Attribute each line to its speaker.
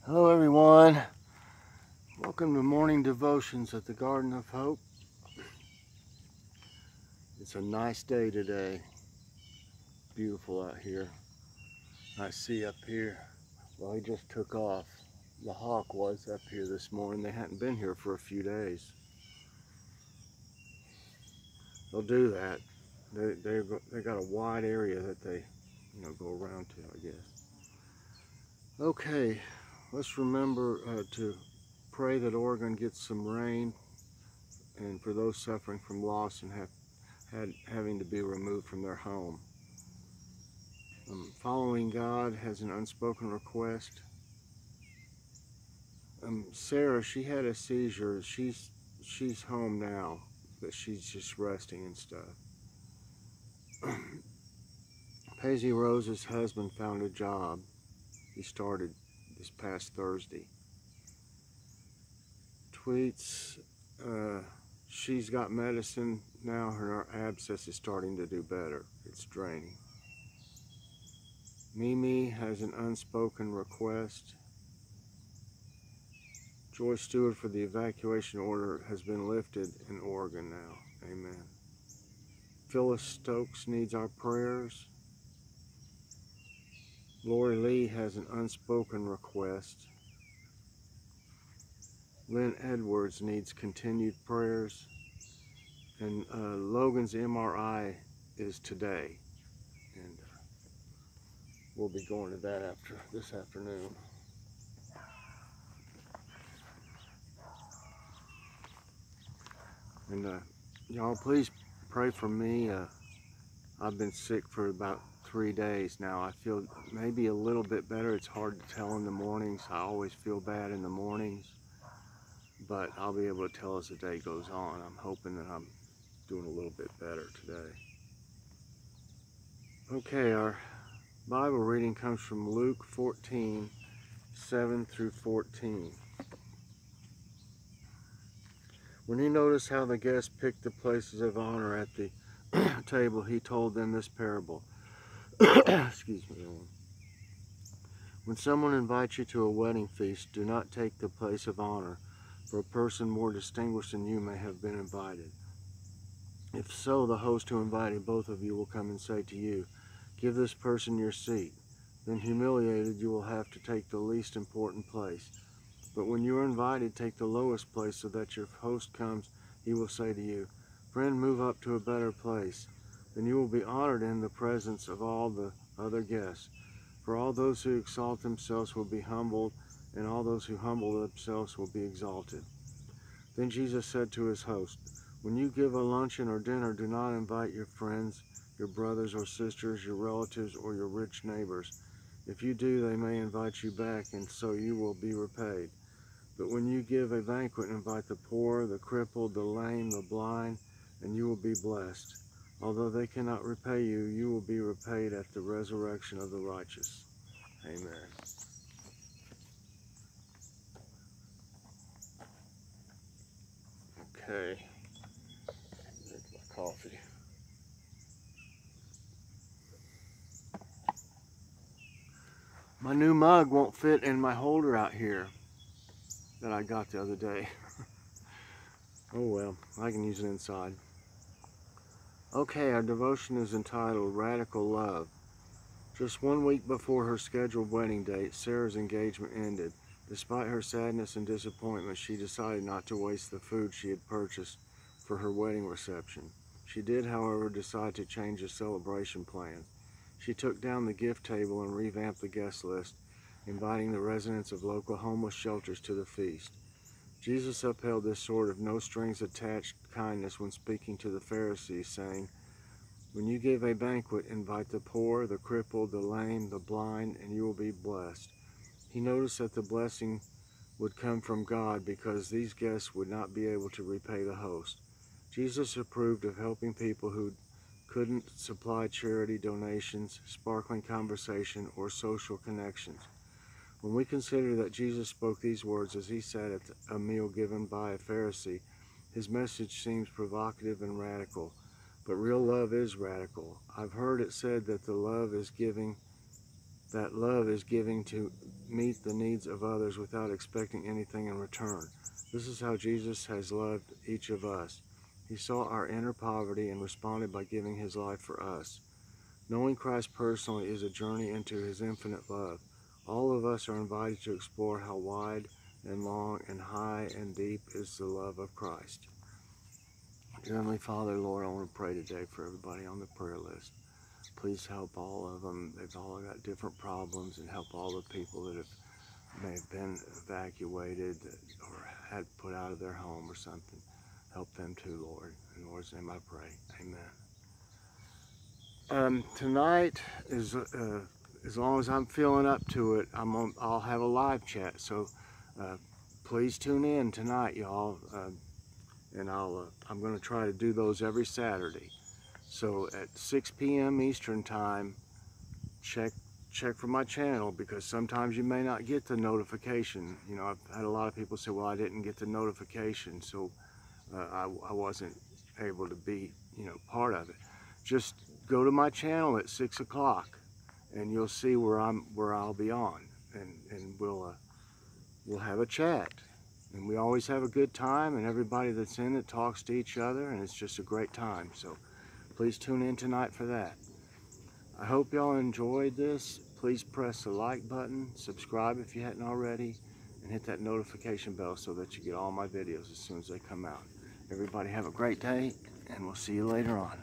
Speaker 1: Hello everyone, welcome to morning devotions at the Garden of Hope. It's a nice day today, beautiful out here. I see up here, well he just took off. The hawk was up here this morning. They hadn't been here for a few days. They'll do that. They got a wide area that they go around to, I guess. Okay, let's remember to pray that Oregon gets some rain, and for those suffering from loss and having to be removed from their home. Following God has an unspoken request. Sarah, she had a seizure. She's home now, but she's just resting and stuff. Paisy Rose's husband found a job. He started this past Thursday. Tweets, she's got medicine now. Her abscess is starting to do better. It's draining. Mimi has an unspoken request. Joy Stewart, for the evacuation order has been lifted in Oregon now. Amen. Phyllis Stokes needs our prayers. Lori Lee has an unspoken request. Lynn Edwards needs continued prayers. And Logan's MRI is today. And we'll be going to that this afternoon. And y'all please pray for me. I've been sick for about 3 days now. I feel maybe a little bit better. It's hard to tell in the mornings. I always feel bad in the mornings, but I'll be able to tell as the day goes on. I'm hoping that I'm doing a little bit better today. Okay, our Bible reading comes from Luke 14, 7 through 14. When he noticed how the guests picked the places of honor at the table, he told them this parable. Excuse me. When someone invites you to a wedding feast, do not take the place of honor, for a person more distinguished than you may have been invited. If so, the host who invited both of you will come and say to you, "Give this person your seat." Then, humiliated, you will have to take the least important place. But when you are invited, take the lowest place, so that your host comes, he will say to you, "Friend, move up to a better place." Then you will be honored in the presence of all the other guests. For all those who exalt themselves will be humbled, and all those who humble themselves will be exalted. Then Jesus said to his host, "When you give a luncheon or dinner, do not invite your friends, your brothers or sisters, your relatives, or your rich neighbors. If you do, they may invite you back, and so you will be repaid. But when you give a banquet, invite the poor, the crippled, the lame, the blind, and you will be blessed. Although they cannot repay you, you will be repaid at the resurrection of the righteous." Amen. Okay. Drink my coffee. My new mug won't fit in my holder out here that I got the other day. Oh well, I can use it inside. Okay, our devotion is entitled Radical Love. Just 1 week before her scheduled wedding date, Sarah's engagement ended. Despite her sadness and disappointment, she decided not to waste the food she had purchased for her wedding reception. She did, however, decide to change the celebration plans. She took down the gift table and revamped the guest list, inviting the residents of local homeless shelters to the feast. Jesus upheld this sort of no-strings-attached kindness when speaking to the Pharisees, saying, "When you give a banquet, invite the poor, the crippled, the lame, the blind, and you will be blessed." He noticed that the blessing would come from God because these guests would not be able to repay the host. Jesus approved of helping people who couldn't supply charity donations, sparkling conversation, or social connections. When we consider that Jesus spoke these words as he sat at a meal given by a Pharisee, his message seems provocative and radical. But real love is radical. I've heard it said that the love is giving That love is giving to meet the needs of others without expecting anything in return. This is how Jesus has loved each of us. He saw our inner poverty and responded by giving his life for us. Knowing Christ personally is a journey into his infinite love. All of us are invited to explore how wide and long and high and deep is the love of Christ. Dear Heavenly Father, Lord, I want to pray today for everybody on the prayer list. Please help all of them. They've all got different problems, and help all the people that may have been evacuated or had put out of their home or something. Help them too, Lord. In the Lord's name I pray. Amen. Tonight is, as long as I'm feeling up to it, I'll have a live chat. So please tune in tonight, y'all. And I'm going to try to do those every Saturday. So at 6 p.m. Eastern time, check for my channel, because sometimes you may not get the notification. You know, I've had a lot of people say, well, I didn't get the notification, so I wasn't able to be, part of it. Just go to my channel at 6 o'clock, and you'll see where I'll be on, and we'll have a chat. And we always have a good time, and everybody that's in it talks to each other, and it's just a great time. So please tune in tonight for that. I hope y'all enjoyed this. Please press the like button, subscribe if you hadn't already, and hit that notification bell so that you get all my videos as soon as they come out. Everybody have a great day, and we'll see you later on.